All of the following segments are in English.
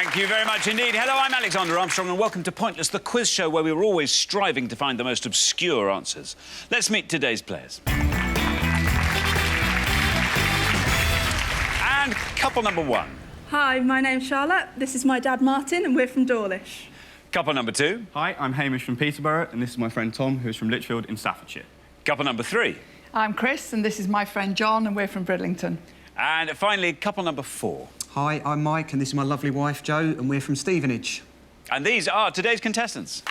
Thank you very much indeed. Hello, I'm Alexander Armstrong, and welcome to Pointless, the quiz show where we're always striving to find the most obscure answers. Let's meet today's players. And couple number one. Hi, my name's Charlotte. This is my dad, Martin, and we're from Dawlish. Couple number two. Hi, I'm Hamish from Peterborough, and this is my friend Tom, who's from Lichfield in Staffordshire. Couple number three. I'm Chris, and this is my friend John, and we're from Bridlington. And finally, couple number four. Hi, I'm Mike, and this is my lovely wife, Jo, and we're from Stevenage. And these are today's contestants.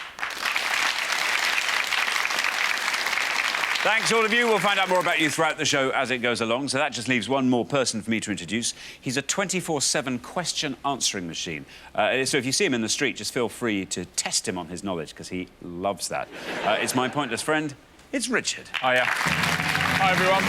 Thanks, all of you. We'll find out more about you throughout the show as it goes along, so that just leaves one more person for me to introduce. He's a 24/7 question-answering machine. So if you see him in the street, just feel free to test him on his knowledge, because he loves that. It's my pointless friend. It's Richard. Hiya. Hi, everyone.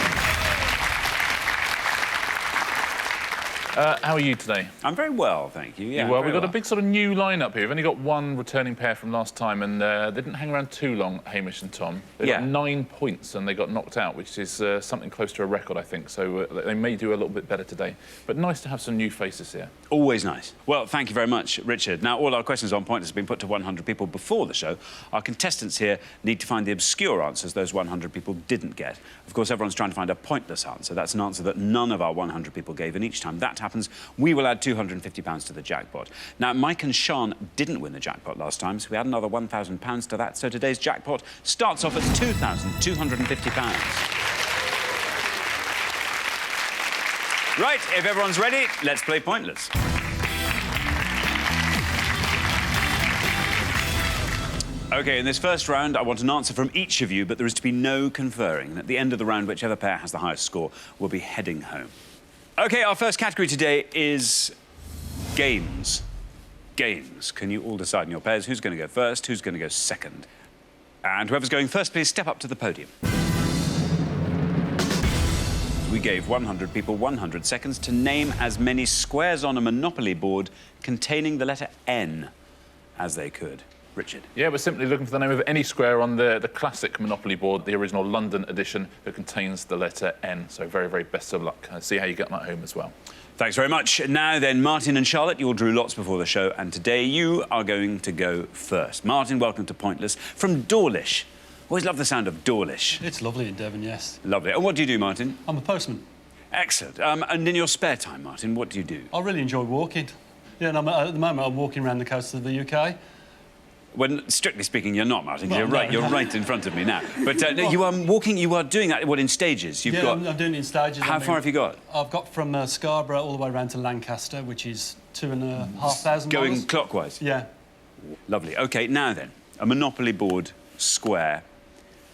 How are you today? I'm very well, thank you. Yeah, well, we've got a big sort of new lineup here. We've only got one returning pair from last time, and they didn't hang around too long, Hamish and Tom. They got 9 points, and they got knocked out, which is something close to a record, I think. So they may do a little bit better today. But nice to have some new faces here. Always nice. Well, thank you very much, Richard. Now, all our questions on Pointless have been put to 100 people before the show. Our contestants here need to find the obscure answers those 100 people didn't get. Of course, everyone's trying to find a pointless answer. That's an answer that none of our 100 people gave, and each time that happens, we will add £250 to the jackpot. Now, Mike and Sean didn't win the jackpot last time, so we add another £1,000 to that. So today's jackpot starts off at £2,250. Right, if everyone's ready, let's play Pointless. OK, in this first round, I want an answer from each of you, but there is to be no conferring. And at the end of the round, whichever pair has the highest score will be heading home. OK, our first category today is games. Games. Can you all decide in your pairs who's going to go first, who's going to go second? And whoever's going first, please step up to the podium. We gave 100 people 100 seconds to name as many squares on a Monopoly board containing the letter N as they could. Richard. Yeah, we're simply looking for the name of any square on the classic Monopoly board, the original London edition, that contains the letter N. So very, very best of luck. See how you get that home as well. Thanks very much. Now then, Martin and Charlotte, you all drew lots before the show, and today you are going to go first. Martin, welcome to Pointless. From Dawlish. Always love the sound of Dawlish. It's lovely in Devon, yes. Lovely. And what do you do, Martin? I'm a postman. Excellent. And in your spare time, Martin, what do you do? I really enjoy walking. Yeah, and at the moment I'm walking around the coast of the UK. Well, strictly speaking, you're not, Martin. Well, you're right in front of me now. But you are walking, you are doing that, what, in stages? I'm doing it in stages. How far have you got? I've got from Scarborough all the way around to Lancaster, which is 2,500 miles. Going clockwise? Yeah. Lovely. OK, now then, a Monopoly board square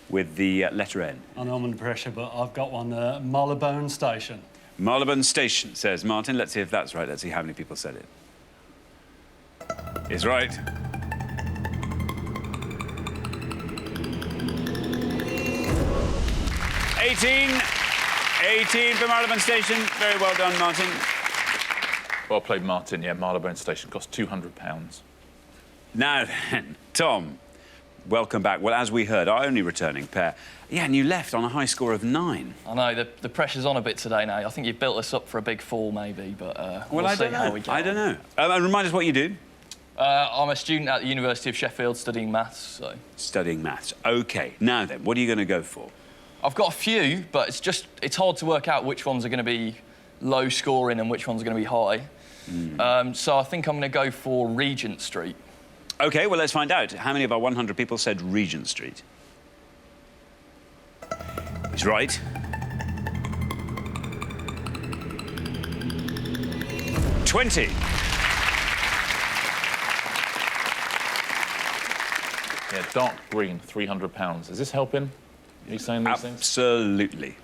with the letter N. I know I'm under pressure, but I've got one, Marylebone Station. Marylebone Station, says Martin. Let's see if that's right. Let's see how many people said it. It's right. $18 for Marylebone Station. Very well done, Martin. Well played, Martin. Yeah, Marylebone Station cost £200. Now then, Tom, welcome back. Well, as we heard, our only returning pair. Yeah, and you left on a high score of 9. I know, the pressure's on a bit today now. I think you've built us up for a big fall, maybe, but we'll see how we get on. I don't know. And remind us what you do. I'm a student at the University of Sheffield studying maths, so... Studying maths. OK. Now then, what are you going to go for? I've got a few, but it's hard to work out which ones are going to be low scoring and which ones are going to be high. So I think I'm going to go for Regent Street. OK, well, let's find out. How many of our 100 people said Regent Street? He's right. $20. Yeah, dark green, £300. Is this helping? Are you saying these things? Absolutely.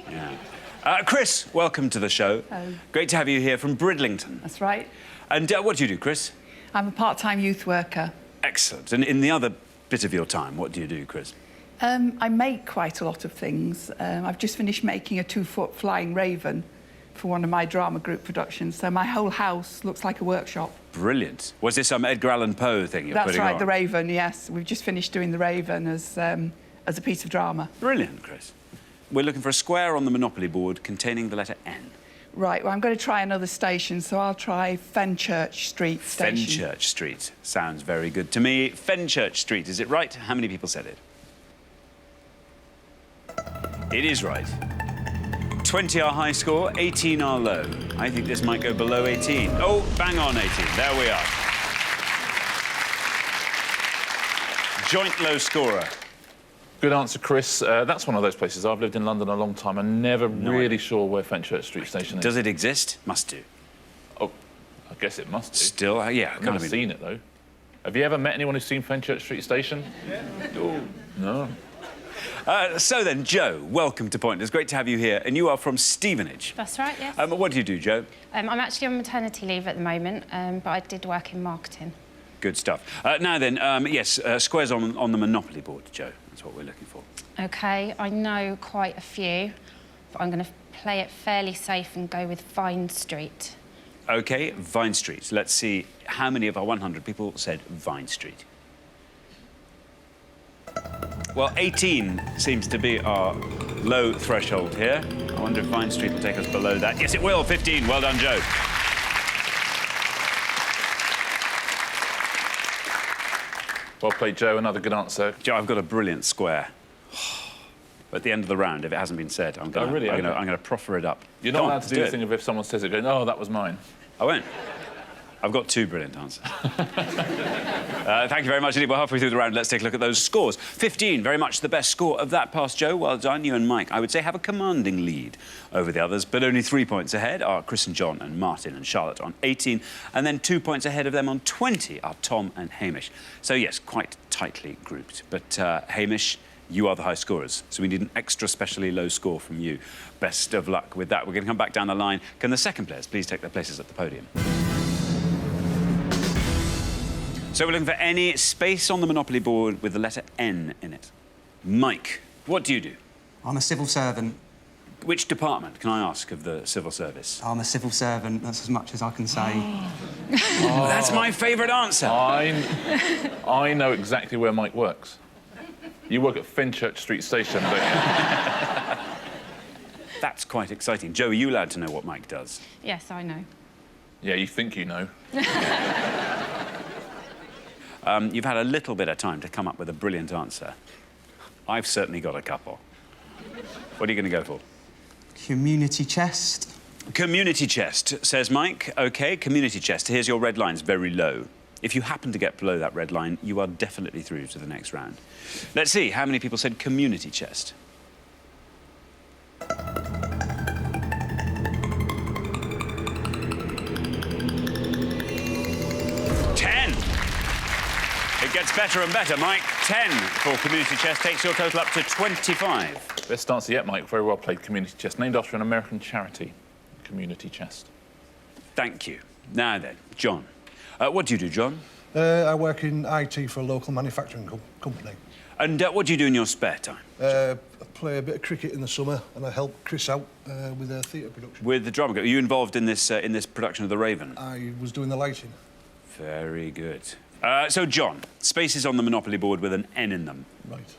Yeah. Chris, welcome to the show. Hello. Great to have you here from Bridlington. That's right. And what do you do, Chris? I'm a part-time youth worker. Excellent. And in the other bit of your time, what do you do, Chris? I make quite a lot of things. I've just finished making a 2-foot flying raven for one of my drama group productions, so my whole house looks like a workshop. Brilliant. Was this some Edgar Allan Poe thing you're putting on? That's right, the Raven, yes. We've just finished doing the Raven as a piece of drama. Brilliant, Chris. We're looking for a square on the Monopoly board containing the letter N. Right, well, I'm going to try another station, so I'll try Fenchurch Street station. Fenchurch Street. Sounds very good to me. Fenchurch Street, is it right? How many people said it? It is right. 20 our high score, 18 our low. I think this might go below 18. Oh, bang on 18. There we are. Joint low scorer. Good answer, Chris. That's one of those places. I've lived in London a long time. I'm never really sure where Fenchurch Street Station is. Does it exist? Must do. Oh, I guess it must do. Still, yeah. I've never seen it, though. Have you ever met anyone who's seen Fenchurch Street Station? Yeah. Oh, no. So then, Joe, welcome to Pointless. Great to have you here. And you are from Stevenage. That's right, yes. What do you do, Joe? I'm actually on maternity leave at the moment, but I did work in marketing. Good stuff. Now then, yes, squares on the Monopoly board, Joe. That's what we're looking for. OK, I know quite a few, but I'm going to play it fairly safe and go with Vine Street. OK, Vine Street. Let's see how many of our 100 people said Vine Street. Well, 18 seems to be our low threshold here. I wonder if Vine Street will take us below that. Yes, it will. 15. Well done, Joe. Well played, Joe. Another good answer. Joe, I've got a brilliant square. At the end of the round, if it hasn't been said, I'm going to proffer it up. You're not allowed to do the thing of if someone says it, going, oh, that was mine. I won't. I've got 2 brilliant answers. Thank you very much indeed. We're halfway through the round. Let's take a look at those scores. 15, very much the best score of that pass, Joe. Well done. You and Mike, I would say, have a commanding lead over the others, but only 3 points ahead are Chris and John and Martin and Charlotte on 18, and then 2 points ahead of them on 20 are Tom and Hamish. So, yes, quite tightly grouped. But, Hamish, you are the high scorers, so we need an extra specially low score from you. Best of luck with that. We're going to come back down the line. Can the second players please take their places at the podium? So we're looking for any space on the Monopoly board with the letter N in it. Mike, what do you do? I'm a civil servant. Which department, can I ask, of the civil service? I'm a civil servant. That's as much as I can say. Oh. That's my favourite answer. I know exactly where Mike works. You work at Fenchurch Street Station, don't you? That's quite exciting. Joe, are you allowed to know what Mike does? Yes, I know. Yeah, you think you know. You've had a little bit of time to come up with a brilliant answer. I've certainly got a couple. What are you going to go for? Community chest. Community chest, says Mike. OK, community chest. Here's your red lines, very low. If you happen to get below that red line, you are definitely through to the next round. Let's see, how many people said community chest? It gets better and better, Mike. 10 for community chest takes your total up to 25. Best answer yet, Mike. Very well played, community chest. Named after an American charity, community chest. Thank you. Now then, John. What do you do, John? I work in IT for a local manufacturing company. And what do you do in your spare time? I play a bit of cricket in the summer, and I help Chris out with their theatre production. With the drama group. Are you involved in this production of The Raven? I was doing the lighting. Very good. So, John, spaces on the Monopoly board with an N in them. Right.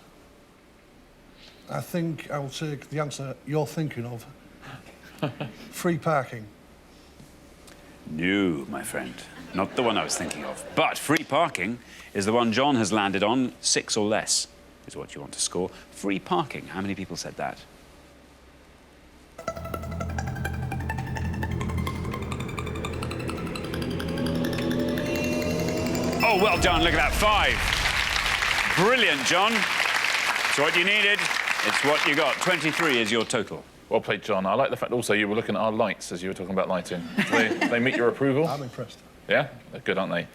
I think I will take the answer you're thinking of. Free parking. No, my friend. Not the one I was thinking of. But free parking is the one John has landed on. 6 or less is what you want to score. Free parking. How many people said that? Oh, well done. Look at that. 5. Brilliant, John. It's what you needed. It's what you got. 23 is your total. Well played, John. I like the fact also you were looking at our lights as you were talking about lighting. Do they meet your approval? I'm impressed. Yeah? They're good, aren't they?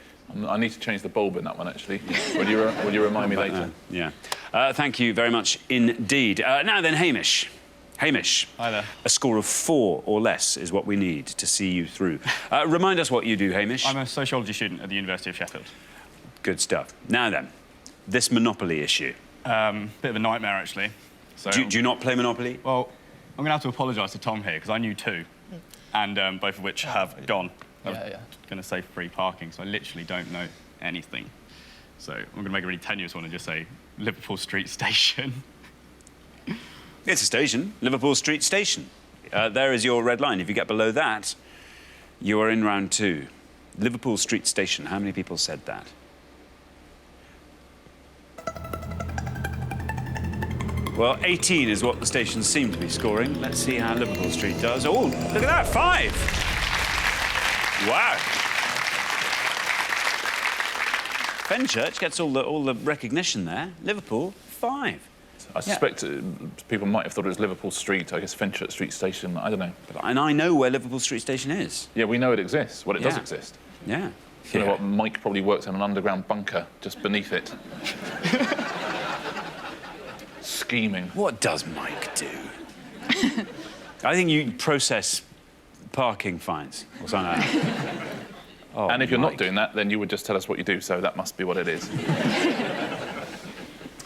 I need to change the bulb in that one, actually. Will you remind me later? Yeah. Thank you very much indeed. Now then, Hamish. Hamish. Hi there. A score of 4 or less is what we need to see you through. Remind us what you do, Hamish. I'm a sociology student at the University of Sheffield. Good stuff. Now then, this Monopoly issue. Bit of a nightmare, actually. So, do you not play Monopoly? Well, I'm going to have to apologise to Tom here, because I knew 2, and both of which have gone. I'm going to say free parking, so I literally don't know anything. So I'm going to make a really tenuous one and just say Liverpool Street Station. It's a station. Liverpool Street Station There is your red line. If you get below that, you are in round 2. Liverpool Street Station. How many people said that? Well, 18 is what the stations seem to be scoring. Let's see how Liverpool Street does. Oh, look at that, 5! Wow. Fenchurch gets all the recognition there. Liverpool, 5. I suspect people might have thought it was Liverpool Street, I guess Fenchurch Street Station, I don't know. And I know where Liverpool Street Station is. Yeah, we know it exists. Well, it does exist. Yeah. You know what, Mike probably worked in an underground bunker just beneath it. Scheming. What does Mike do? I think you process parking fines or something like that. Oh, and if you're Mike. not doing that, then you would just tell us what you do, so that must be what it is.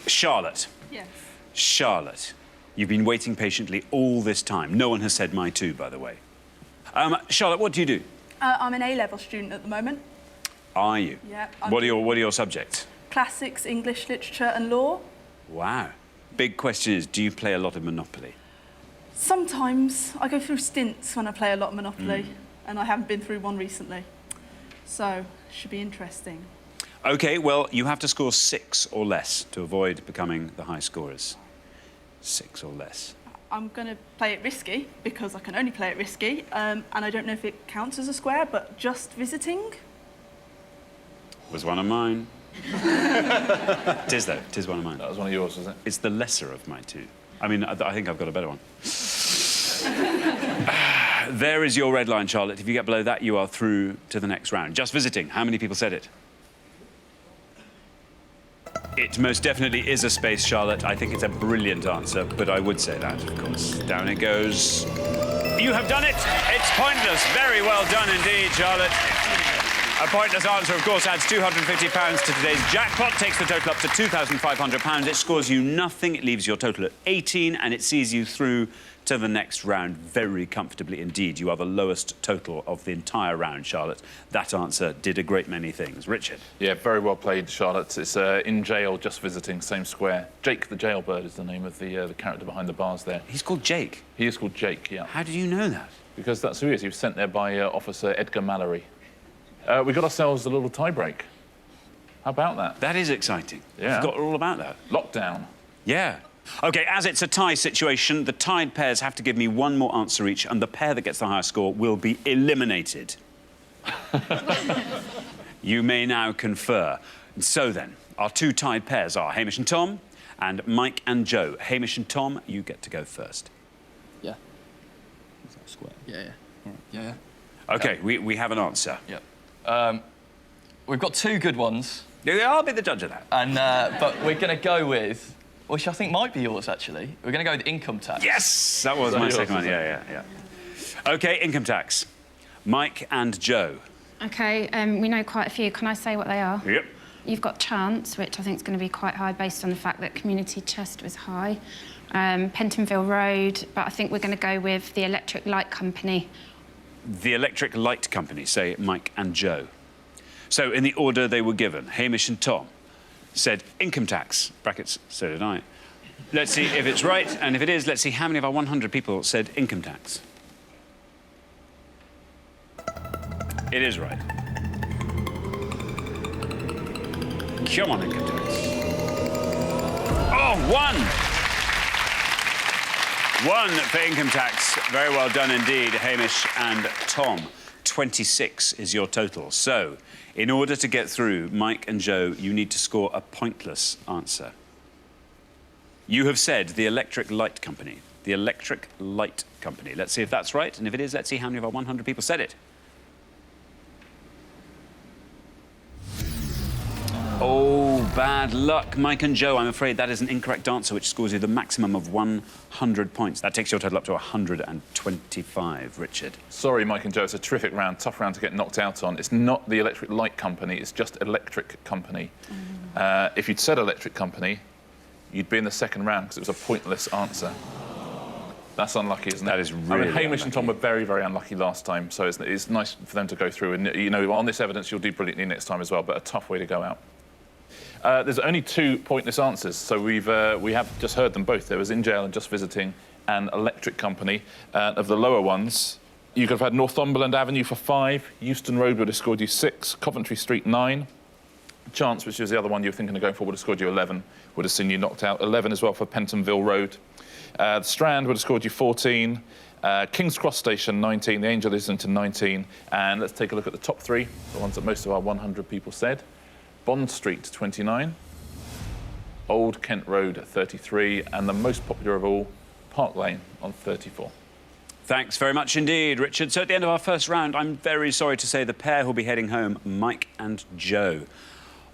Charlotte. Yes. Charlotte, you've been waiting patiently all this time. No one has said my two, by the way. Charlotte, what do you do? I'm an A-level student at the moment. Are you? Yeah. What are your subjects? Classics, English literature and law. Wow. Big question is, do you play a lot of Monopoly? Sometimes I go through stints when I play a lot of Monopoly, and I haven't been through one recently. So, should be interesting. OK, well, you have to score 6 or less to avoid becoming the high scorers. 6 or less. I'm going to play it risky, because I can only play it risky, and I don't know if it counts as a square, but just visiting? Was one of mine. Tis, though. Tis one of mine. That was one of yours, was it? It's the lesser of my two. I mean, I think I've got a better one. There is your red line, Charlotte. If you get below that, you are through to the next round. Just visiting. How many people said it? It most definitely is a space, Charlotte. I think it's a brilliant answer, but I would say that, of course. Down it goes. You have done it! It's pointless. Very well done indeed, Charlotte. A pointless answer, of course, adds £250 to today's jackpot, takes the total up to £2,500. It scores you nothing. It leaves your total at 18, and it sees you through to the next round very comfortably indeed. You are the lowest total of the entire round, Charlotte. That answer did a great many things. Richard? Yeah, very well played, Charlotte. It's in jail, just visiting, same square. Jake the Jailbird is the name of the character behind the bars there. He's called Jake? He is called Jake, yeah. How did you know that? Because that's who he is. He was sent there by Officer Edgar Mallory. We got ourselves a little tie-break. How about that? That is exciting. Yeah. I forgot all about that. Lockdown. Yeah. OK, as it's a tie situation, the tied pairs have to give me one more answer each, and the pair that gets the highest score will be eliminated. You may now confer. And so then, our two tied pairs are Hamish and Tom, and Mike and Joe. Hamish and Tom, you get to go first. Yeah. Is that square? Yeah, yeah. All right. Yeah, yeah. OK, we have an answer. Yeah. We've got two good ones. Yeah, I'll be the judge of that. And, but we're going to go with, which I think might be yours, actually. We're going to go with income tax. Yes! That was my second one. Yeah. OK, income tax. Mike and Joe. OK, we know quite a few. Can I say what they are? Yep. You've got Chance, which I think is going to be quite high based on the fact that Community Chest was high. Pentonville Road, but I think we're going to go with the Electric Light Company. The Electric Light Company, say Mike and Joe. So, in the order they were given, Hamish and Tom said income tax, brackets, so did I. Let's see if it's right, and if it is, let's see how many of our 100 people said income tax. It is right. Come on, income tax. Oh, 1! 1 for income tax. Very well done indeed, Hamish and Tom. 26 is your total. So, in order to get through, Mike and Joe, you need to score a pointless answer. You have said the Electric Light Company. The Electric Light Company. Let's see if that's right, and if it is, let's see how many of our 100 people said it. Oh, bad luck, Mike and Joe. I'm afraid that is an incorrect answer, which scores you the maximum of 100 points. That takes your total up to 125, Richard. Sorry, Mike and Joe, it's a terrific round, tough round to get knocked out on. It's not the Electric Light Company, it's just Electric Company. If you'd said Electric Company, you'd be in the second round, because it was a pointless answer. That's unlucky, isn't it? That is really Hamish unlucky. and Tom were very, very unlucky last time, so it's nice for them to go through. And, you know, on this evidence, you'll do brilliantly next time as well, but a tough way to go out. There's only 2 pointless answers, so we have just heard them both. There was In Jail and Just Visiting and Electric Company. Of the lower ones, you could have had Northumberland Avenue for 5, Euston Road would have scored you 6, Coventry Street 9, Chance, which was the other one you were thinking of going for, would have scored you 11, would have seen you knocked out. 11 as well for Pentonville Road. The Strand would have scored you 14, King's Cross Station 19, the Angel Islington 19, and let's take a look at the top 3, the ones that most of our 100 people said. Bond Street 29, Old Kent Road 33, and the most popular of all, Park Lane on 34. Thanks very much indeed, Richard. So at the end of our first round, I'm very sorry to say the pair who'll be heading home, Mike and Joe.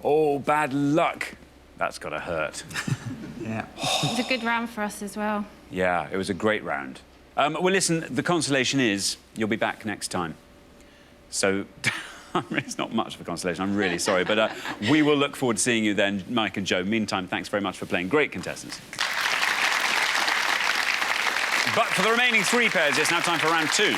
Oh, bad luck. That's got to hurt. Yeah. It was a good round for us as well. Yeah, it was a great round. Well, listen, the consolation is you'll be back next time. So it's not much of a consolation, I'm really sorry, but we will look forward to seeing you then, Mike and Joe. Meantime, thanks very much for playing. Great contestants. But for the remaining 3 pairs, it's now time for round 2.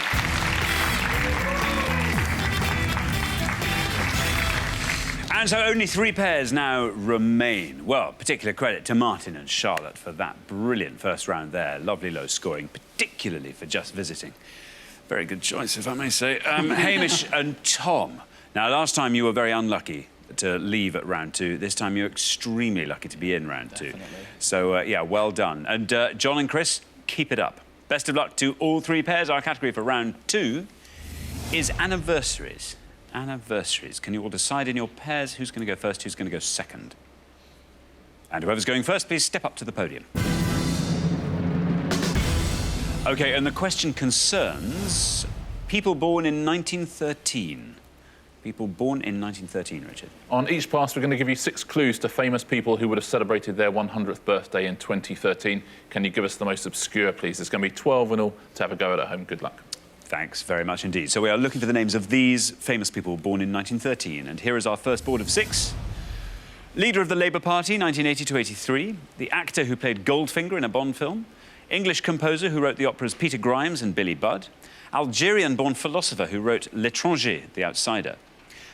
And so only 3 pairs now remain. Well, particular credit to Martin and Charlotte for that brilliant first round there. Lovely low scoring, particularly for Just Visiting. Very good choice, if I may say. Hamish and Tom. Now, last time you were very unlucky to leave at round 2. This time you're extremely lucky to be in round 2. So, yeah, well done. And John and Chris, keep it up. Best of luck to all 3 pairs. Our category for round 2 is anniversaries. Anniversaries. Can you all decide in your pairs who's going to go first, who's going to go second? And whoever's going first, please step up to the podium. OK, and the question concerns people born in 1913. People born in 1913, Richard. On each pass, we're going to give you 6 clues to famous people who would have celebrated their 100th birthday in 2013. Can you give us the most obscure, please? There's going to be 12 in all to have a go at home. Good luck. Thanks very much indeed. So we are looking for the names of these famous people born in 1913. And here is our first board of 6. Leader of the Labour Party, 1980 to 83. The actor who played Goldfinger in a Bond film. English composer who wrote the operas Peter Grimes and Billy Budd. Algerian-born philosopher who wrote L'Étranger, The Outsider.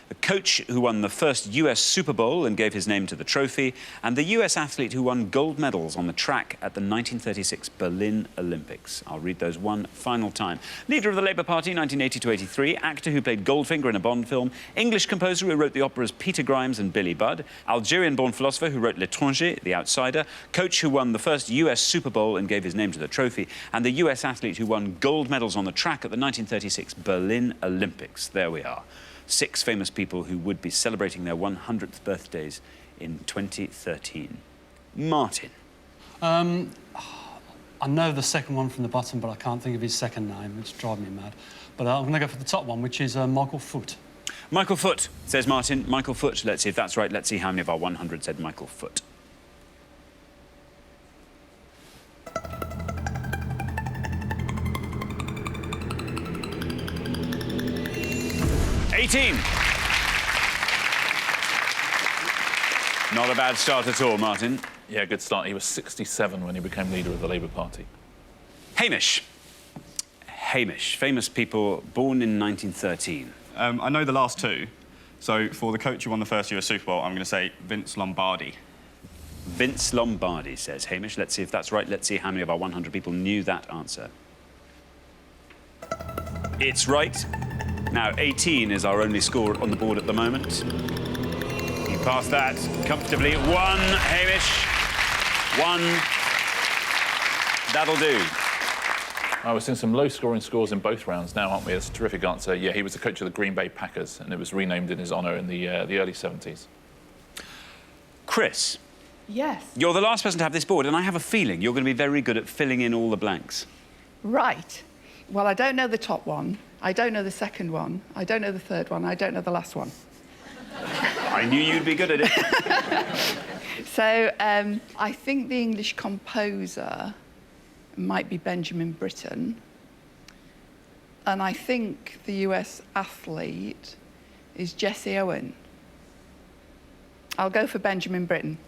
The coach who won the first US Super Bowl and gave his name to the trophy, and the US athlete who won gold medals on the track at the 1936 Berlin Olympics. I'll read those one final time. Leader of the Labour Party, 1980 to 83, actor who played Goldfinger in a Bond film, English composer who wrote the operas Peter Grimes and Billy Budd, Algerian-born philosopher who wrote L'Étranger, The Outsider, coach who won the first US Super Bowl and gave his name to the trophy, and the US athlete who won gold medals on the track at the 1936 Berlin Olympics. There we are. 6 famous people who would be celebrating their 100th birthdays in 2013. Martin. I know the second one from the bottom, but I can't think of his second name. It's driving me mad. But I'm going to go for the top one, which is Michael Foot. Michael Foot, says Martin. Michael Foot. Let's see if that's right. Let's see how many of our 100 said Michael Foot. 18. Not a bad start at all, Martin. Yeah, good start. He was 67 when he became leader of the Labour Party. Hamish. Hamish. Famous people born in 1913. I know the last 2. So for the coach who won the first US Super Bowl, I'm going to say Vince Lombardi. Vince Lombardi, says Hamish. Let's see if that's right. Let's see how many of our 100 people knew that answer. It's right. Now, 18 is our only score on the board at the moment. You passed that comfortably. 1, Hamish. 1. That'll do. We're seeing some low-scoring scores in both rounds now, aren't we? That's a terrific answer. Yeah, he was the coach of the Green Bay Packers, and it was renamed in his honour in the early 70s. Chris. Yes. You're the last person to have this board, and I have a feeling you're going to be very good at filling in all the blanks. Right. Well, I don't know the top one. I don't know the second one. I don't know the third one. I don't know the last one. I knew you'd be good at it. So I think the English composer might be Benjamin Britten. And I think the US athlete is Jesse Owen. I'll go for Benjamin Britten.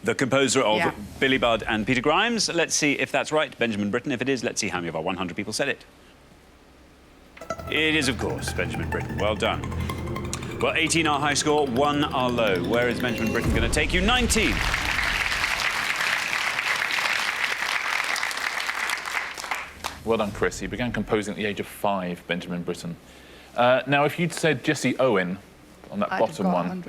The composer of Billy Budd and Peter Grimes. Let's see if that's right. Benjamin Britten. If it is, let's see how many of our 100 people said it. It is, of course, Benjamin Britten. Well done. Well, 18 our high score, 1 our low. Where is Benjamin Britten going to take you? 19. Well done, Chris. He began composing at the age of 5, Benjamin Britten. Now, if you'd said Jesse Owen on that bottom one,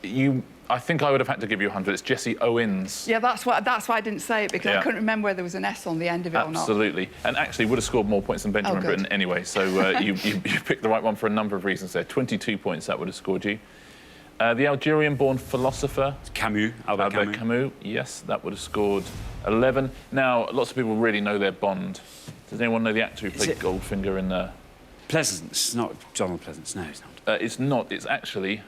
100. I think I would have had to give you 100. It's Jesse Owens. Yeah, that's why I didn't say it, because I couldn't remember whether there was an S on the end of it or not. Absolutely. And actually would have scored more points than Benjamin Britten anyway, so you picked the right one for a number of reasons there. 22 points that would have scored you. The Algerian-born philosopher... Camus, Albert Camus. Yes, that would have scored 11. Now, lots of people really know their Bond. Does anyone know the actor who played Goldfinger in the... Pleasance, not Donald Pleasance. No, it's not. It's not. It's actually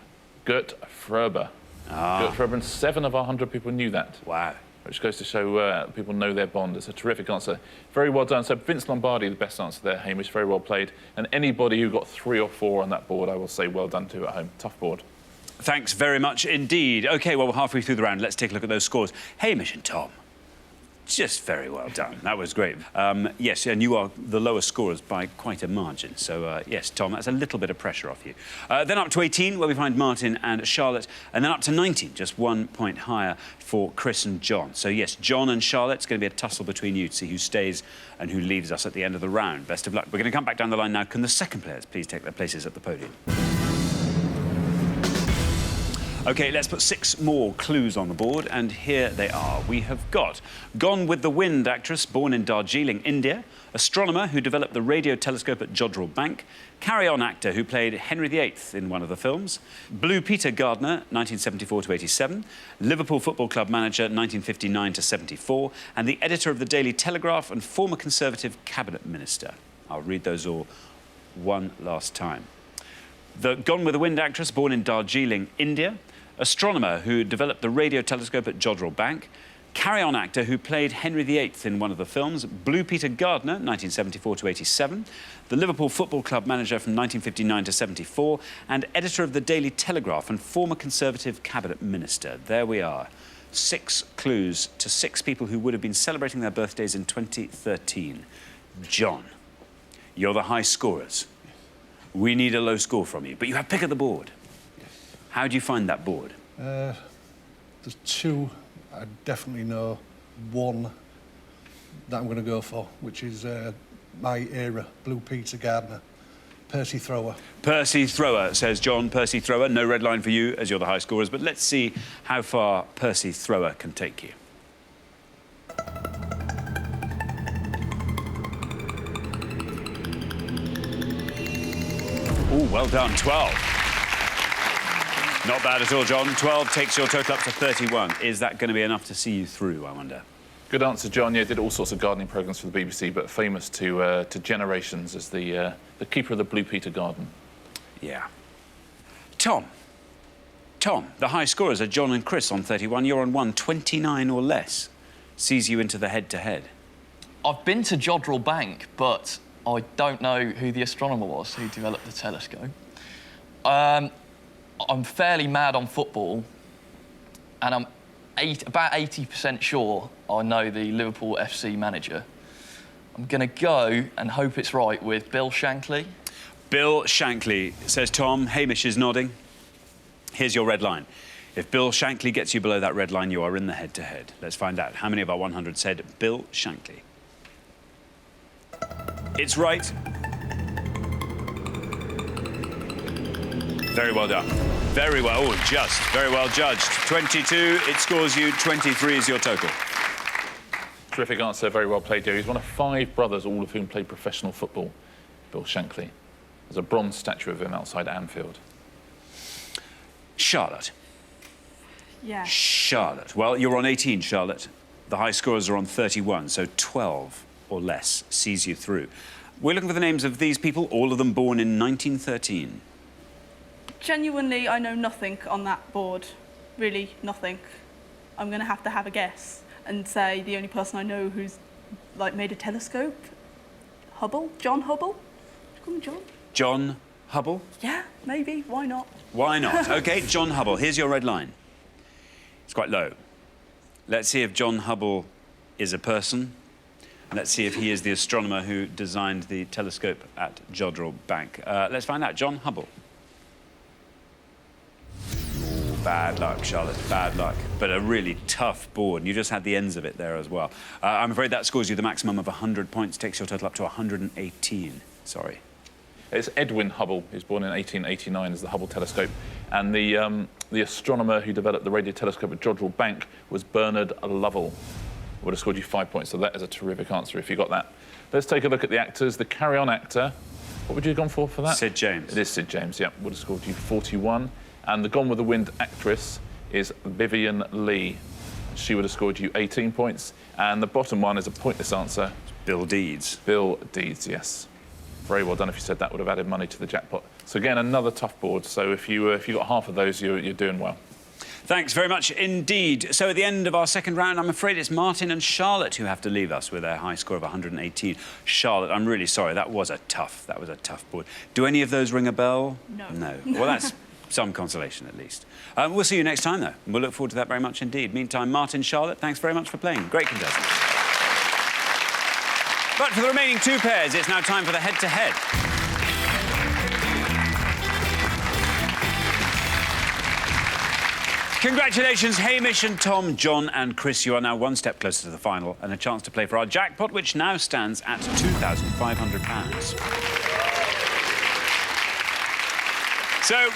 Gert Fröber. Gert Fröber, and 7 of our 100 people knew that. Wow. Which goes to show people know their Bond. It's a terrific answer. Very well done. So Vince Lombardi, the best answer there, Hamish. Very well played. And anybody who got 3 or 4 on that board, I will say well done to at home. Tough board. Thanks very much indeed. OK, well, we're halfway through the round. Let's take a look at those scores. Hamish and Tom. Just very well done. That was great. Yes, and you are the lowest scorers by quite a margin. So, yes, Tom, that's a little bit of pressure off you. Then up to 18, where we find Martin and Charlotte. And then up to 19, just 1 point higher for Chris and John. So, yes, John and Charlotte, it's going to be a tussle between you to see who stays and who leaves us at the end of the round. Best of luck. We're going to come back down the line now. Can the second players please take their places at the podium? OK, let's put 6 more clues on the board, and here they are. We have got Gone with the Wind actress born in Darjeeling, India, astronomer who developed the radio telescope at Jodrell Bank, carry-on actor who played Henry VIII in one of the films, Blue Peter Gardner, 1974 to 87, Liverpool Football Club manager, 1959 to 74, and the editor of the Daily Telegraph and former Conservative cabinet minister. I'll read those all one last time. The Gone with the Wind actress born in Darjeeling, India, astronomer who developed the radio telescope at Jodrell Bank, carry-on actor who played Henry VIII in one of the films, Blue Peter Gardner, 1974 to 87, the Liverpool Football Club manager from 1959 to 74, and editor of the Daily Telegraph and former Conservative cabinet minister. There we are. 6 clues to 6 people who would have been celebrating their birthdays in 2013. John, you're the high scorers. We need a low score from you, but you have pick of the board. How do you find that board? There's 2 I definitely know. 1 that I'm going to go for, which is my era, Blue Peter Gardner, Percy Thrower. Percy Thrower, says John. Percy Thrower. No red line for you, as you're the high scorers, but let's see how far Percy Thrower can take you. Oh, well done. 12. Not bad at all, John. 12 takes your total up to 31. Is that going to be enough to see you through, I wonder? Good answer, John. Yeah, did all sorts of gardening programmes for the BBC, but famous to generations as the keeper of the Blue Peter Garden. Yeah. Tom. Tom, the high scorers are John and Chris on 31. You're on 1, 29 or less. Sees you into the head-to-head. I've been to Jodrell Bank, but I don't know who the astronomer was who developed the telescope. I'm fairly mad on football, and I'm about 80% sure I know the Liverpool FC manager. I'm going to go and hope it's right with Bill Shankly. Bill Shankly, says Tom. Hamish is nodding. Here's your red line. If Bill Shankly gets you below that red line, you are in the head-to-head. Let's find out. How many of our 100 said Bill Shankly? It's right. Very well done. Very well, oh, just. Very well judged. 22, it scores you. 23 is your total. Terrific answer, very well played, Joe. He's one of 5 brothers, all of whom played professional football, Bill Shankly. There's a bronze statue of him outside Anfield. Charlotte. Yeah. Charlotte. Well, you're on 18, Charlotte. The high scorers are on 31, so 12 or less sees you through. We're looking for the names of these people, all of them born in 1913. Genuinely, I know nothing on that board. Really, nothing. I'm going to have a guess and say the only person I know who's, like, made a telescope. Hubble? John Hubble? Did you call him John? John Hubble? Yeah, maybe. Why not? Why not? OK, John Hubble. Here's your red line. It's quite low. Let's see if John Hubble is a person. Let's see if he is the astronomer who designed the telescope at Jodrell Bank. Let's find out. John Hubble. Bad luck, Charlotte, bad luck. But a really tough board, and you just had the ends of it there as well. I'm afraid that scores you the maximum of 100 points, takes your total up to 118. Sorry. It's Edwin Hubble. He was born in 1889 as the Hubble telescope. And the astronomer who developed the radio telescope at Jodrell Bank was Bernard Lovell. Would have scored you 5 points, so that is a terrific answer if you got that. Let's take a look at the actors. The carry-on actor, what would you have gone for that? Sid James. It is Sid James, yeah. Would have scored you 41. And the Gone with the Wind actress is Vivian Lee. She would have scored you 18 points. And the bottom one is a pointless answer. Bill Deeds. Bill Deeds, yes. Very well done if you said that, would have added money to the jackpot. So again, another tough board. So if you got half of those, you're doing well. Thanks very much indeed. So at the end of our second round, I'm afraid it's Martin and Charlotte who have to leave us with their high score of 118. Charlotte, I'm really sorry. That was a tough board. Do any of those ring a bell? No. No. Well, that's some consolation at least. We'll see you next time, though. We'll look forward to that very much indeed. Meantime, Martin, Charlotte, thanks very much for playing. Great contestants. But for the remaining two pairs, it's now time for the head-to-head. Congratulations, Hamish and Tom, John and Chris. You are now one step closer to the final and a chance to play for our jackpot, which now stands at £2,500. So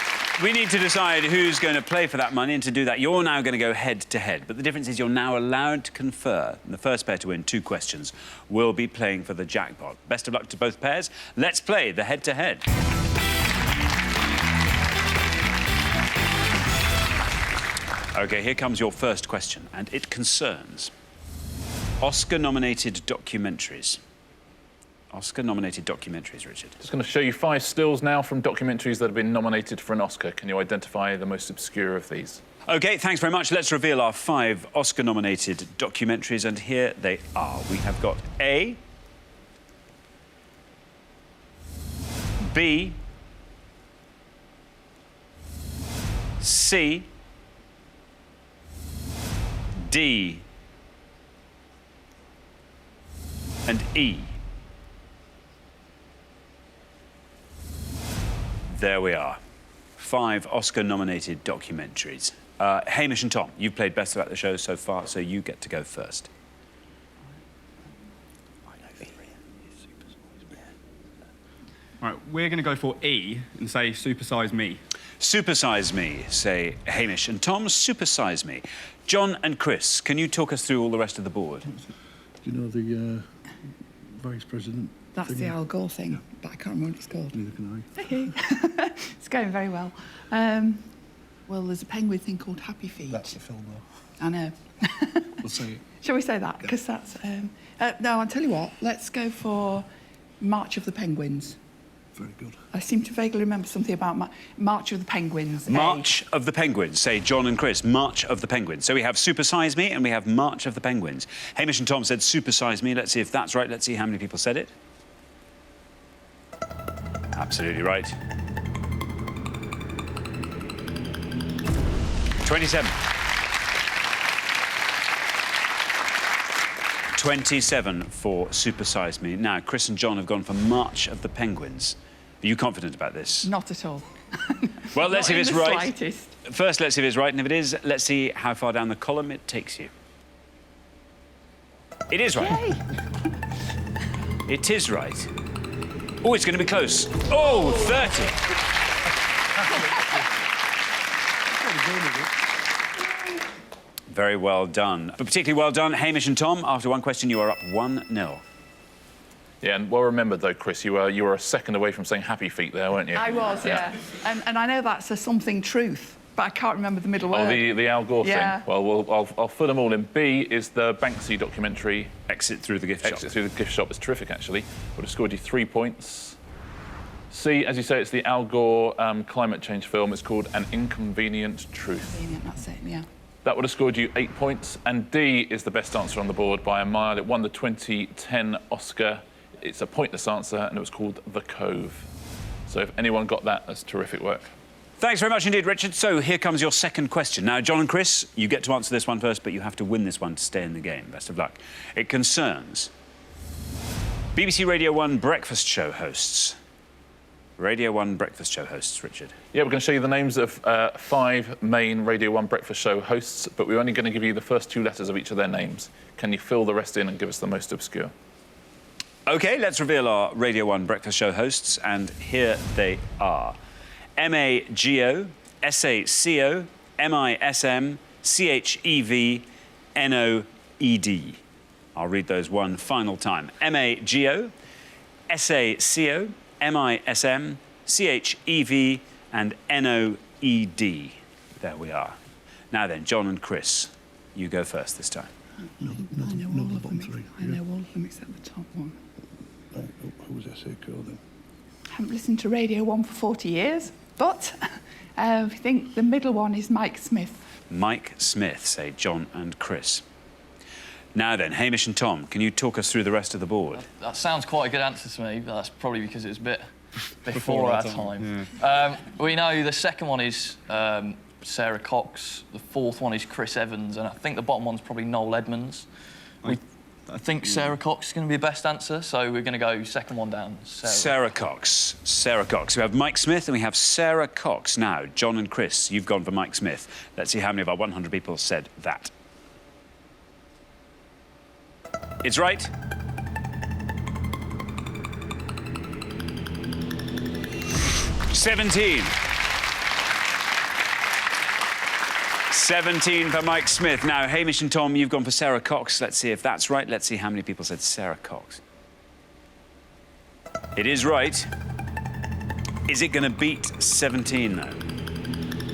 we need to decide who's going to play for that money, and to do that, you're now going to go head-to-head. But the difference is you're now allowed to confer. And the first pair to win 2 questions will be playing for the jackpot. Best of luck to both pairs. Let's play the head-to-head. OK, here comes your first question, and it concerns Oscar-nominated documentaries. Oscar-nominated documentaries, Richard. Just going to show you 5 stills now from documentaries that have been nominated for an Oscar. Can you identify the most obscure of these? OK, thanks very much. Let's reveal our 5 Oscar-nominated documentaries, and here they are. We have got A, B, C, D, and E. There we are. 5 Oscar-nominated documentaries. Hamish and Tom, you've played best at the show so far, so you get to go first. All right, we're going to go for E and say Supersize Me. Supersize Me, say Hamish and Tom. Supersize Me. John and Chris, can you talk us through all the rest of the board? Do you know the Vice President? That's the Al Gore thing, but I can't remember what it's called. Neither can I. It's going very well. Well, there's a penguin thing called Happy Feet. That's the film, though. I know. We'll say it. Shall we say that? Because that's... no, I'll tell you what. Let's go for March of the Penguins. Very good. I seem to vaguely remember something about March of the Penguins. March of the Penguins, say John and Chris. March of the Penguins. So we have Supersize Me and we have March of the Penguins. Hamish and Tom said Supersize Me. Let's see if that's right. Let's see how many people said it. Absolutely right. 27. 27 for Supersize Me. Now, Chris and John have gone for March of the Penguins. Are you confident about this? Not at all. Well, let's see if it's right. Slightest. First, let's see if it's right, and if it is, let's see how far down the column it takes you. It is right. Yay. It is right. Oh, it's going to be close. Oh, 30. Very well done. But particularly well done, Hamish and Tom. After one question, you are up 1-0. Yeah, and well remembered, though, Chris. You were a second away from saying Happy Feet there, weren't you? I was, yeah. And I know that's a something truth, but I can't remember the middle word. Oh, the Al Gore yeah. thing. Well, I'll fill them all in. B is the Banksy documentary. Exit Through the Gift Shop. Exit Through the Gift Shop is terrific, actually. Would have scored you 3 points. C, as you say, it's the Al Gore climate change film. It's called An Inconvenient Truth. Convenient, that's it, yeah. That would have scored you 8 points. And D is the best answer on the board by a mile. It won the 2010 Oscar. It's a pointless answer, and it was called The Cove. So if anyone got that, that's terrific work. Thanks very much indeed, Richard. So here comes your second question. Now, John and Chris, you get to answer this one first, but you have to win this one to stay in the game. Best of luck. It concerns BBC Radio 1 breakfast show hosts Radio 1 breakfast show hosts, Richard. Yeah, we're going to show you the names of 5 main Radio 1 breakfast show hosts, but we're only going to give you the first 2 letters of each of their names. Can you fill the rest in and give us the most obscure? OK, let's reveal our Radio 1 breakfast show hosts, and here they are. M-A-G-O, S-A-C-O, M-I-S-M, C-H-E-V, N-O-E-D. I'll read those one final time. M-A-G-O, S-A-C-O, M-I-S-M, C-H-E-V, and N-O-E-D. There we are. Now then, John and Chris, you go first this time. I know all of them except the top one. Right, who was S-A-C-O then? I haven't listened to Radio 1 for 40 years, but I think the middle one is Mike Smith. Mike Smith, say John and Chris. Now then, Hamish and Tom, can you talk us through the rest of the board? That sounds quite a good answer to me, but that's probably because it was a bit before our time. Yeah. We know the second one is Sarah Cox, the fourth one is Chris Evans, and I think the bottom one's probably Noel Edmonds. I think Sarah Cox is going to be the best answer, so we're going to go second one down. Sarah Cox. Sarah Cox. We have Mike Smith and we have Sarah Cox. Now, John and Chris, you've gone for Mike Smith. Let's see how many of our 100 people said that. It's right. $17 for Mike Smith. Now, Hamish and Tom, you've gone for Sarah Cox. Let's see if that's right. Let's see how many people said Sarah Cox. It is right. Is it going to beat 17, though?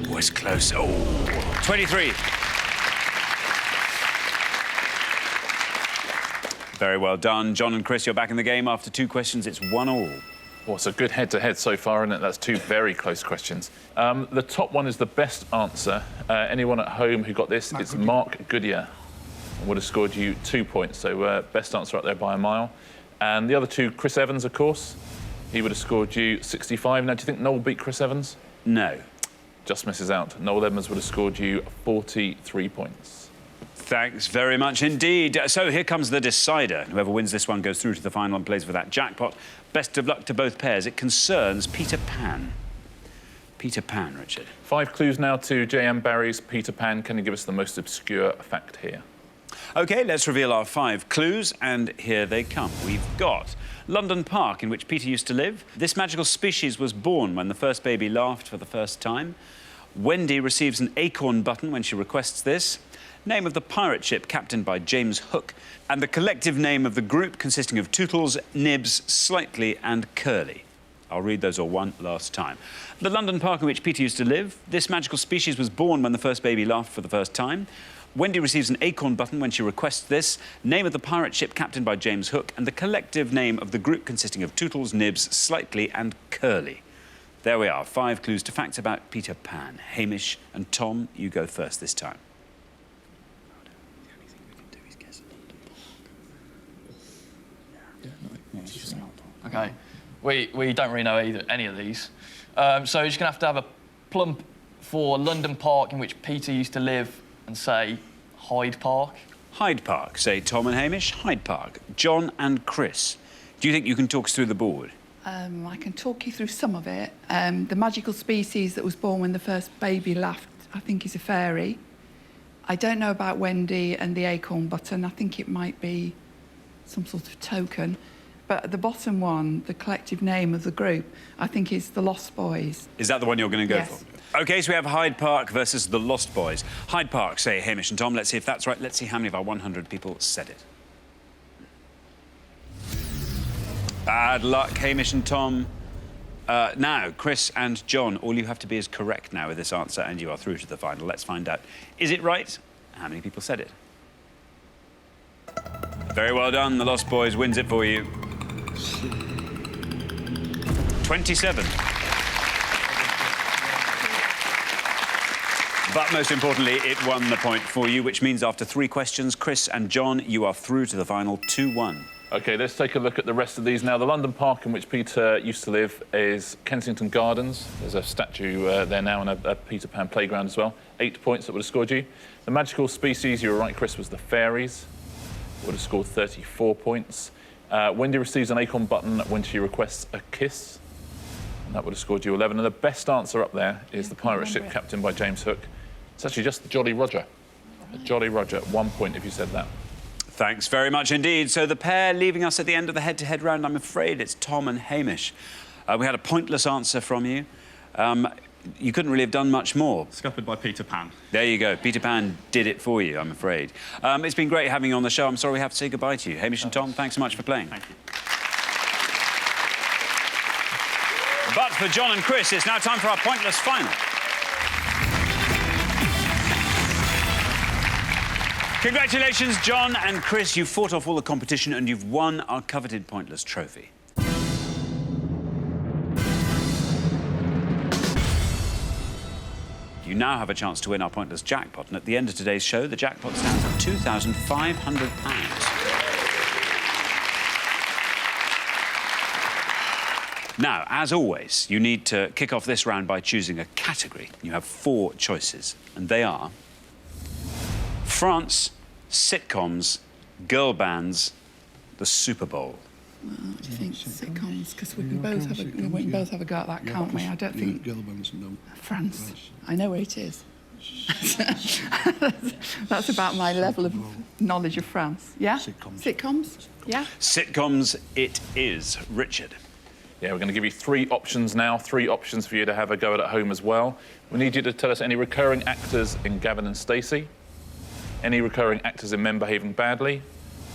Oh, it's close. Oh, 23. Very well done. John and Chris, you're back in the game. After 2 questions, it's 1-1. Well, it's a good head-to-head so far, isn't it? That's 2 very close questions. The top one is the best answer. Anyone at home who got this, it's Mark Goodyear. Would have scored you 2 points, so best answer up there by a mile. And the other 2, Chris Evans, of course. He would have scored you 65. Now, do you think Noel beat Chris Evans? No. Just misses out. Noel Edmonds would have scored you 43 points. Thanks very much indeed. So here comes the decider. Whoever wins this one goes through to the final and plays for that jackpot. Best of luck to both pairs. It concerns Peter Pan. Peter Pan, Richard. 5 clues now to J.M. Barrie's Peter Pan. Can you give us the most obscure fact here? OK, let's reveal our 5 clues, and here they come. We've got London Park, in which Peter used to live. This magical species was born when the first baby laughed for the first time. Wendy receives an acorn button when she requests this. Name of the pirate ship captained by James Hook, and the collective name of the group consisting of Tootles, Nibs, Slightly and Curly. I'll read those all one last time. The London Park in which Peter used to live. This magical species was born when the first baby laughed for the first time. Wendy receives an acorn button when she requests this. Name of the pirate ship captained by James Hook, and the collective name of the group consisting of Tootles, Nibs, Slightly and Curly. There we are, 5 clues to facts about Peter Pan. Hamish and Tom, you go first this time. OK. We don't really know any of these. So you're just going to have a plump for London Park in which Peter used to live and say Hyde Park. Hyde Park, say Tom and Hamish. Hyde Park. John and Chris, do you think you can talk us through the board? I can talk you through some of it. The magical species that was born when the first baby laughed, I think, is a fairy. I don't know about Wendy and the acorn button. I think it might be some sort of token. But the bottom one, the collective name of the group, I think is the Lost Boys. Is that the one you're going to go Yes. for? OK, so we have Hyde Park versus the Lost Boys. Hyde Park, say Hamish and Tom. Let's see if that's right. Let's see how many of our 100 people said it. Bad luck, Hamish and Tom. Now, Chris and John, all you have to be is correct now with this answer, and you are through to the final. Let's find out. Is it right? How many people said it? Very well done. The Lost Boys wins it for you. 27. But most importantly, it won the point for you, which means after 3 questions, Chris and John, you are through to the final 2-1. OK, let's take a look at the rest of these now. The London Park in which Peter used to live is Kensington Gardens. There's a statue there now and a Peter Pan playground as well. 8 points that would have scored you. The magical species, you were right, Chris, was the fairies. Would have scored 34 points. Wendy receives an acorn button when she requests a kiss. That would have scored you 11. And the best answer up there is the pirate ship captained by James Hook. It's actually just the Jolly Roger. The Jolly Roger, 1 point if you said that. Thanks very much indeed. So the pair leaving us at the end of the head-to-head round, I'm afraid it's Tom and Hamish. We had a pointless answer from you. You couldn't really have done much more. Scuppered by Peter Pan. There you go. Peter Pan did it for you, I'm afraid. It's been great having you on the show. I'm sorry we have to say goodbye to you. Hamish and Tom, thanks so much for playing. Thank you. But for John and Chris, it's now time for our pointless final. Congratulations, John and Chris. You've fought off all the competition and you've won our coveted pointless trophy. You now have a chance to win our pointless jackpot, and at the end of today's show, the jackpot stands at £2,500. Now, as always, you need to kick off this round by choosing a category. You have 4 choices, and they are France, sitcoms, girl bands, the Super Bowl. Well, I think sitcoms, because we can both have a go at that, can't we? I don't think... France. I know where it is. That's about my level of knowledge of France. Yeah? Sitcoms? Yeah? Sitcoms it is. Richard. Yeah, we're going to give you 3 options now, 3 options for you to have a go at home as well. We need you to tell us any recurring actors in Gavin and Stacey, any recurring actors in Men Behaving Badly,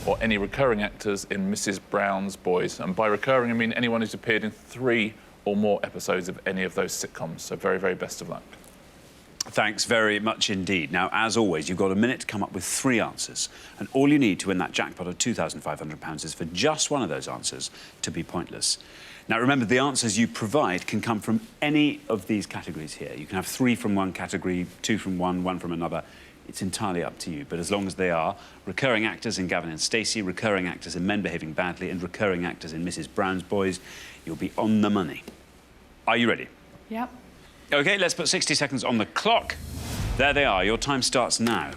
or any recurring actors in Mrs. Brown's Boys. And by recurring, I mean anyone who's appeared in 3 or more episodes of any of those sitcoms. So very, very best of luck. Thanks very much indeed. Now, as always, you've got a minute to come up with 3 answers. And all you need to win that jackpot of £2,500 is for just one of those answers to be pointless. Now, remember, the answers you provide can come from any of these categories here. You can have 3 from one category, 2 from one, 1 from another. It's entirely up to you, but as long as they are recurring actors in Gavin and Stacey, recurring actors in Men Behaving Badly, and recurring actors in Mrs. Brown's Boys, you'll be on the money. Are you ready? Yep. OK, let's put 60 seconds on the clock. There they are. Your time starts now.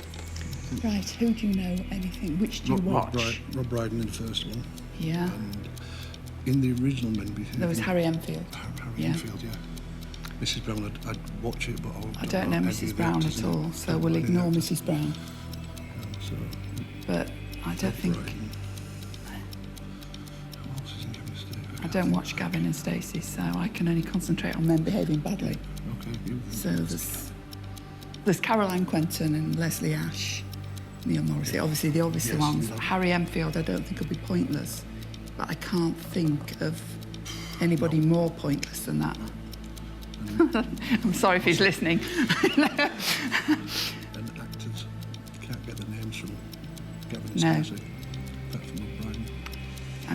Right, who do you know anything? Which do you watch? Rob Brydon in the first one. Yeah. And in the original Men Behaving... There was Harry Enfield. Harry Enfield, yeah. Mrs. Brown, I'd watch it, but I don't know Mrs. Brown at all, so we'll ignore Mrs. Brown. So, but I don't think... I don't watch Gavin and Stacey, so I can only concentrate on Men Behaving Badly. Okay. So there's Caroline Quentin and Leslie Ash, Neil Morrissey. Obviously, the obvious ones. Harry Enfield, I don't think will be pointless, but I can't think of anybody more pointless than that. I'm sorry if he's listening. And actors, you can't get the names from Gavin and Stacey. That's from Rob Brydon.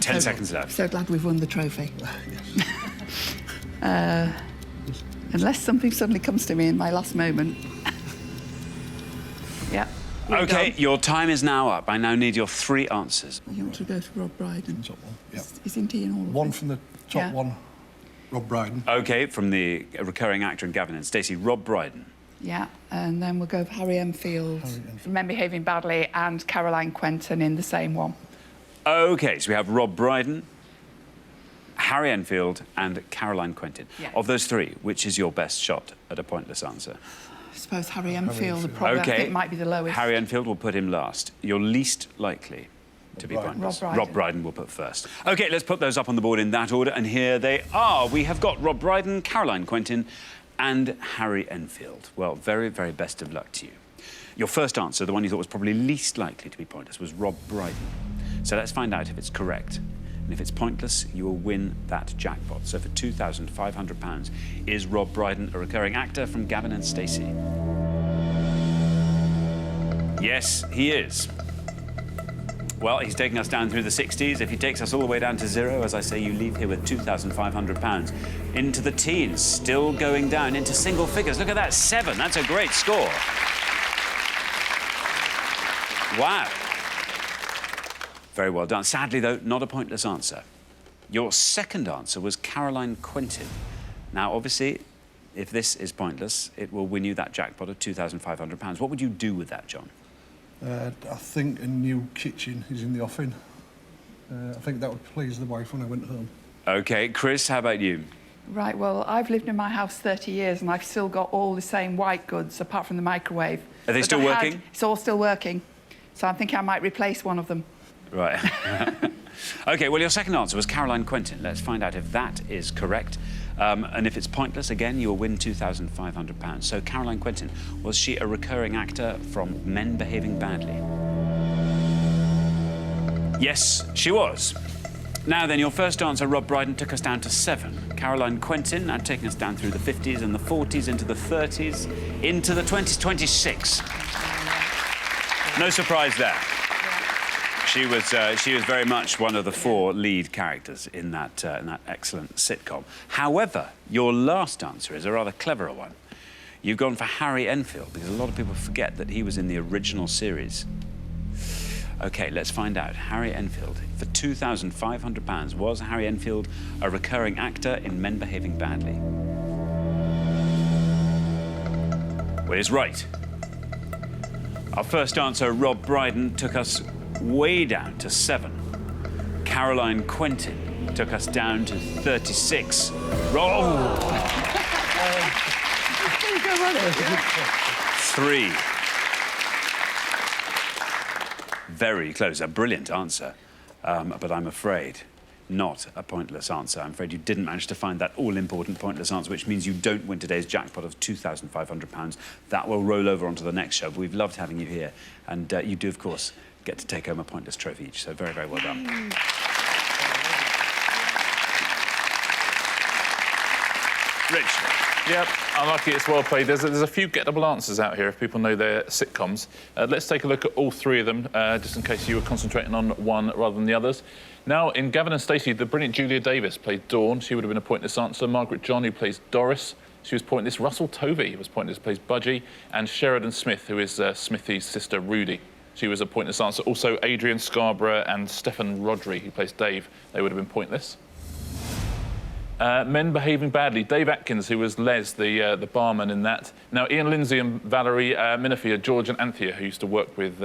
10 seconds left. So glad we've won the trophy. Yes. Unless something suddenly comes to me in my last moment. Yeah. OK, your time is now up. I now need your 3 answers. You want to go to Rob Brydon? Top one, yeah. Isn't he in all of One it? from the top one, Rob Brydon. OK, from the recurring actor in Gavin and Stacey, Rob Brydon. Yeah, and then we'll go for Harry Enfield, Men Behaving Badly, and Caroline Quentin in the same one. OK, so we have Rob Brydon, Harry Enfield, and Caroline Quentin. Yeah. Of those 3, which is your best shot at a pointless answer? I suppose Harry Enfield probably I think might be the lowest. Harry Enfield, we'll put him last. You're least likely to be pointless. Rob Brydon we'll put first. OK, let's put those up on the board in that order, and here they are. We have got Rob Brydon, Caroline Quentin, and Harry Enfield. Well, very, very best of luck to you. Your first answer, the one you thought was probably least likely to be pointless, was Rob Brydon. So let's find out if it's correct. And if it's pointless, you will win that jackpot. So for £2,500, is Rob Brydon a recurring actor from Gavin and Stacey? Yes, he is. Well, he's taking us down through the 60s. If he takes us all the way down to 0, as I say, you leave here with £2,500. Into the teens, still going down, into single figures. Look at that, 7. That's a great score. Wow. Very well done. Sadly, though, not a pointless answer. Your second answer was Caroline Quentin. Now, obviously, if this is pointless, it will win you that jackpot of £2,500. What would you do with that, John? I think a new kitchen is in the offing. I think that would please the wife when I went home. OK, Chris, how about you? Right, well, I've lived in my house 30 years and I've still got all the same white goods apart from the microwave. Are they still working? It's all still working. So I'm thinking I might replace one of them. Right. OK, well, your second answer was Caroline Quentin. Let's find out if that is correct. And if it's pointless, again, you'll win £2,500. So, Caroline Quentin, was she a recurring actor from Men Behaving Badly? Yes, she was. Now then, your first answer, Rob Brydon, took us down to 7. Caroline Quentin, now taking us down through the 50s and the 40s, into the 30s, into the 2026. No surprise there. She was very much one of the 4 lead characters in that excellent sitcom. However, your last answer is a rather cleverer one. You've gone for Harry Enfield, because a lot of people forget that he was in the original series. OK, let's find out. Harry Enfield. For £2,500, was Harry Enfield a recurring actor in Men Behaving Badly? Well, he's right. Our first answer, Rob Brydon, took us way down to 7. Caroline Quentin took us down to 36. Roll! 3. Very close. A brilliant answer. But I'm afraid not a pointless answer. I'm afraid you didn't manage to find that all-important pointless answer, which means you don't win today's jackpot of £2,500. That will roll over onto the next show, but we've loved having you here. And you do, of course, get to take home a pointless trophy each, so very, very well done. Rich. Yep, unlucky, it's well played. There's a few gettable answers out here if people know their sitcoms. Let's take a look at all 3 of them, just in case you were concentrating on one rather than the others. Now, in Gavin and Stacey, the brilliant Julia Davis played Dawn. She would have been a pointless answer. Margaret John, who plays Doris, she was pointless. Russell Tovey was pointless, plays Budgie. And Sheridan Smith, who is Smithy's sister, Rudy. She was a pointless answer. Also, Adrian Scarborough and Stefan Rodri, who plays Dave, they would have been pointless. Men Behaving Badly. Dave Atkins, who was Les, the barman in that. Now, Ian Lindsay and Valerie Minifie are George and Anthea, who used to work with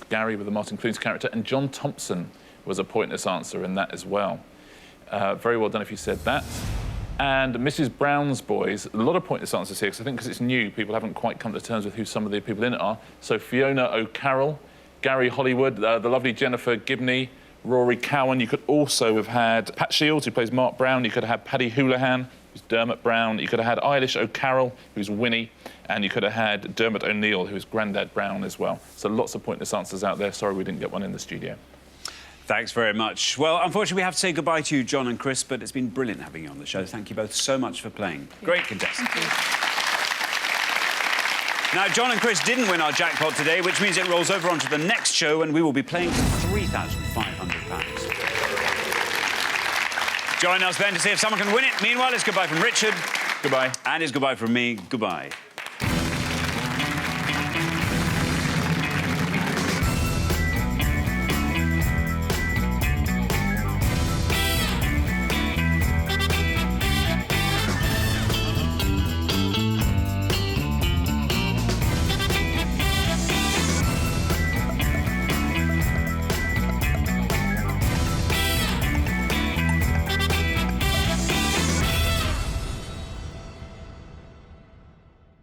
Gary, with the Martin Clunes character, and John Thompson was a pointless answer in that as well. Very well done if you said that. And Mrs. Brown's Boys, a lot of pointless answers here, because I think because it's new, people haven't quite come to terms with who some of the people in it are. So Fiona O'Carroll, Gary Hollywood, the lovely Jennifer Gibney, Rory Cowan. You could also have had Pat Shields, who plays Mark Brown. You could have had Paddy Houlihan, who's Dermot Brown. You could have had Eilish O'Carroll, who's Winnie. And you could have had Dermot O'Neill, who's Grandad Brown as well. So lots of pointless answers out there. Sorry we didn't get one in the studio. Thanks very much. Well, unfortunately, we have to say goodbye to you, John and Chris, but it's been brilliant having you on the show. Thank you both so much for playing. Great contestants. Now, John and Chris didn't win our jackpot today, which means it rolls over onto the next show, and we will be playing for £3,500. Join us then to see if someone can win it. Meanwhile, it's goodbye from Richard. Goodbye. And it's goodbye from me. Goodbye.